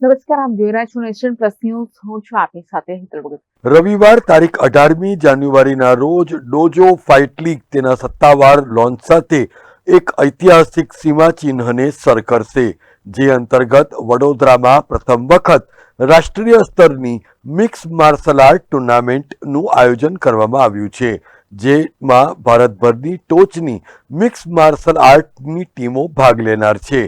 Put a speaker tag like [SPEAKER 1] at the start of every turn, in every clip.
[SPEAKER 1] નમસ્કાર, આપ જોઈ રહ્યા છો નેશન પ્લસ ન્યૂઝ. હું છું આપની સાથે હિતલ ભગત.
[SPEAKER 2] રવિવાર તારીખ 18મી જાન્યુઆરીના રોજ ડોજો ફાઇટ લીગ તેના સત્તાવાર લોન્ચ સાથે એક ઐતિહાસિક સીમાચિહ્નને સર કરશે, જે અંતર્ગત વડોદરામાં પ્રથમ વખત રાષ્ટ્રીય સ્તરની મિક્સ માર્શલ આર્ટ ટુર્નામેન્ટનું આયોજન કરવામાં આવ્યું છે, જેમાં ભારતભરની ટોચની મિક્સ માર્શલ આર્ટની ટીમો ભાગ લેનાર છે,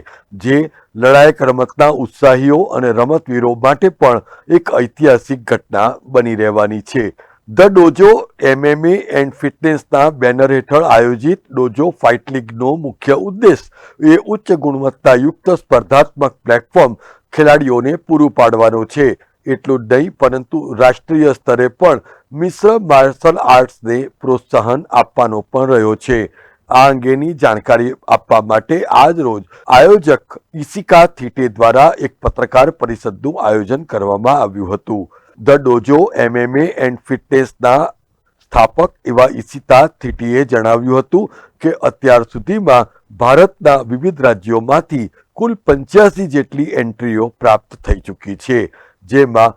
[SPEAKER 2] જે લડાયક રમતના ઉત્સાહીઓ અને રમતવીરો માટે પણ એક ઐતિહાસિક ઘટના બની રહેવાની છે. ધ ડોજો MMA એન્ડ ફિટનેસના બેનર હેઠળ આયોજિત ડોજો ફાઇટ લીગનો મુખ્ય ઉદ્દેશ એ ઉચ્ચ ગુણવત્તાયુક્ત સ્પર્ધાત્મક પ્લેટફોર્મ ખેલાડીઓને પૂરું પાડવાનો છે. એટલું જ નહીં, પરંતુ રાષ્ટ્રીય સ્તરે પણ મિશ્ર માર્શલ આર્ટ્સને પ્રોત્સાહન આપવાનો પણ રહ્યો છે. આ અંગેની જાણકારી આપવા માટે આજ રોજ આયોજક ઇશિકા થીટે દ્વારા એક પત્રકાર પરિષદનું આયોજન કરવામાં આવ્યું હતું. ધ ડોજો MMA એન્ડ ફિટનેસના સ્થાપક એવા ઇશિકા થીટેએ જણાવ્યું હતું કે અત્યાર સુધીમાં ભારતના વિવિધ રાજ્યોમાંથી કુલ 85 જેટલી એન્ટ્રીઓ પ્રાપ્ત થઈ ચૂકી છે, જેમાં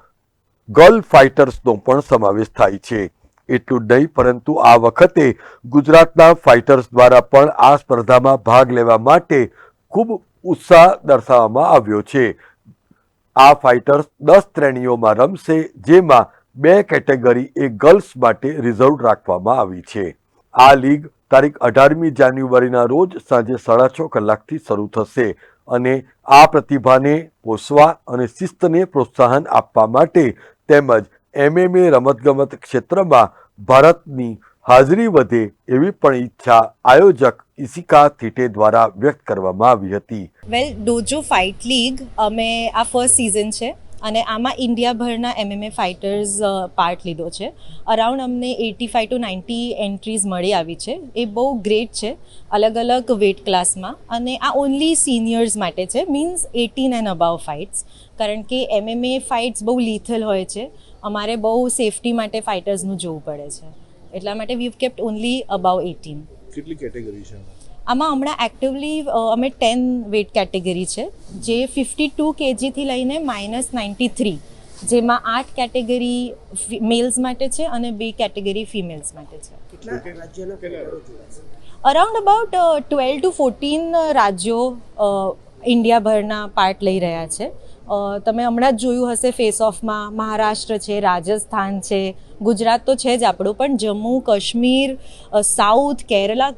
[SPEAKER 2] ગર્લ ફાઇટર્સનો પણ સમાવેશ થાય છે. એટલું જ નહીં, પરંતુ આ વખતે ગુજરાતના ફાઇટર્સ દ્વારા પણ આ સ્પર્ધામાં ભાગ લેવા માટે ખૂબ ઉત્સાહ દર્શાવવામાં આવ્યો છે. આ ફાઇટર્સ 10 શ્રેણીઓમાં રમશે, જેમાં 2 કેટેગરી એ ગર્લ્સ માટે રિઝર્વ રાખવામાં આવી છે. આ લીગ તારીખ 18મી જાન્યુઆરીના રોજ સાંજે 6:30 કલાકથી શરૂ થશે અને આ પ્રતિભાને પોષવા અને શિસ્તને પ્રોત્સાહન આપવા માટે તેમજ MMA રમતગમત ક્ષેત્રમાં ભારતની હાજરી વધે એવી પણ ઈચ્છા આયોજક ઇશિકા થીટે દ્વારા વ્યક્ત કરવામાં આવી હતી.
[SPEAKER 3] વેલ, ડોજો ફાઇટ લીગ અમે આ ફર્સ્ટ સિઝન છે અને આમાં ઇન્ડિયાભરના MMA ફાઇટર્સ પાર્ટ લીધો છે. અરાઉન્ડ અમને 85 to 90 એન્ટ્રીઝ મળી આવી છે. એ બહુ ગ્રેટ છે, અલગ અલગ વેટ ક્લાસમાં, અને આ ઓનલી સિનિયર્સ માટે છે, મીન્સ 18 એન્ડ અબાવ ફાઇટ્સ, કારણ કે MMA ફાઇટ્સ બહુ લીથલ હોય છે. અમારે બહુ સેફટી માટે ફાઇટર્સનું જોવું પડે છે, એટલા માટે વી હેવ કેપ્ટ ઓનલી અબાવ 18.
[SPEAKER 4] કેટલી કેટેગરી છે
[SPEAKER 3] આમાં હમણાં એક્ટિવલી અમે 10 વેટ કેટેગરી છે, જે 52 kgથી લઈને -93, જેમાં 8 કેટેગરી મેલ્સ માટે છે અને 2 કેટેગરી ફિમેલ્સ માટે છે. અરાઉન્ડ અબાઉટ 12 to 14 રાજ્યો ઇન્ડિયાભરના પાર્ટ લઈ રહ્યા છે. તમે હમણાં જ જોયું હશે ફેસ ઓફમાં મહારાષ્ટ્ર છે, રાજસ્થાન છે, ગુજરાત તો છે જ આપણું, પણ Jammu Kashmir, south, Kerala,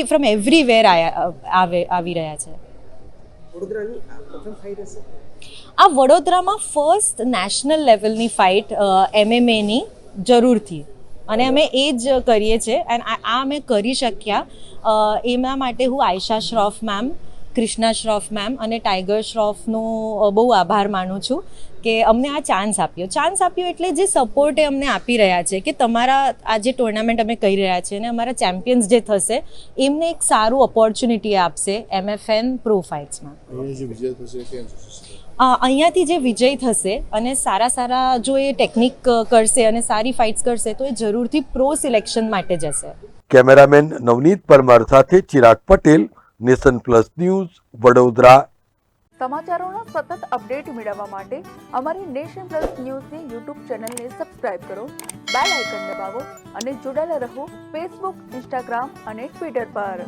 [SPEAKER 3] from everywhere આવી રહ્યા છે. આ વડોદરામાં ફર્સ્ટ નેશનલ લેવલની ફાઇટ MMAની જરૂરથી, અને અમે એ જ કરીએ છીએ. એન્ડ આ અમે કરી શક્યા એના માટે હું આયશા શ્રોફ મેમ, કૃષ્ણા શ્રોફ મેમ અને ટાઈગર શ્રોફનો બહુ આભાર માનું છું કે અમને આ ચાન્સ આપ્યો એટલે જે સપોર્ટ એ અમને આપી રહ્યા છે કે તમારા આ જે ટુર્નામેન્ટ અમે કરી રહ્યા છીએ અને અમારા ચેમ્પિયન્સ જે થશે એમને એક સારું ઓપોર્ચ્યુનિટી આપશે MFN પ્રો ફાઇટ્સમાં. અહીંયાથી જે વિજય થશે અને સારા જો એ ટેકનિક કરશે અને સારી ફાઇટ્સ કરશે તો એ જરૂરથી પ્રો સિલેક્શન માટે જશે.
[SPEAKER 2] કેમેરામેન નવનીત પરમાર સાથે Chirag Patel, Nation Plus News, Vadodara.
[SPEAKER 1] સમાચારોના સતત અપડેટ મેળવવા માટે અમારી નેશન પ્લસ ન્યૂઝની યુટ્યુબ ચેનલને સબસ્ક્રાઇબ કરો, બેલ આઇકન દબાવો અને જોડાયેલા રહો ફેસબુક, ઇન્સ્ટાગ્રામ અને ટ્વિટર પર.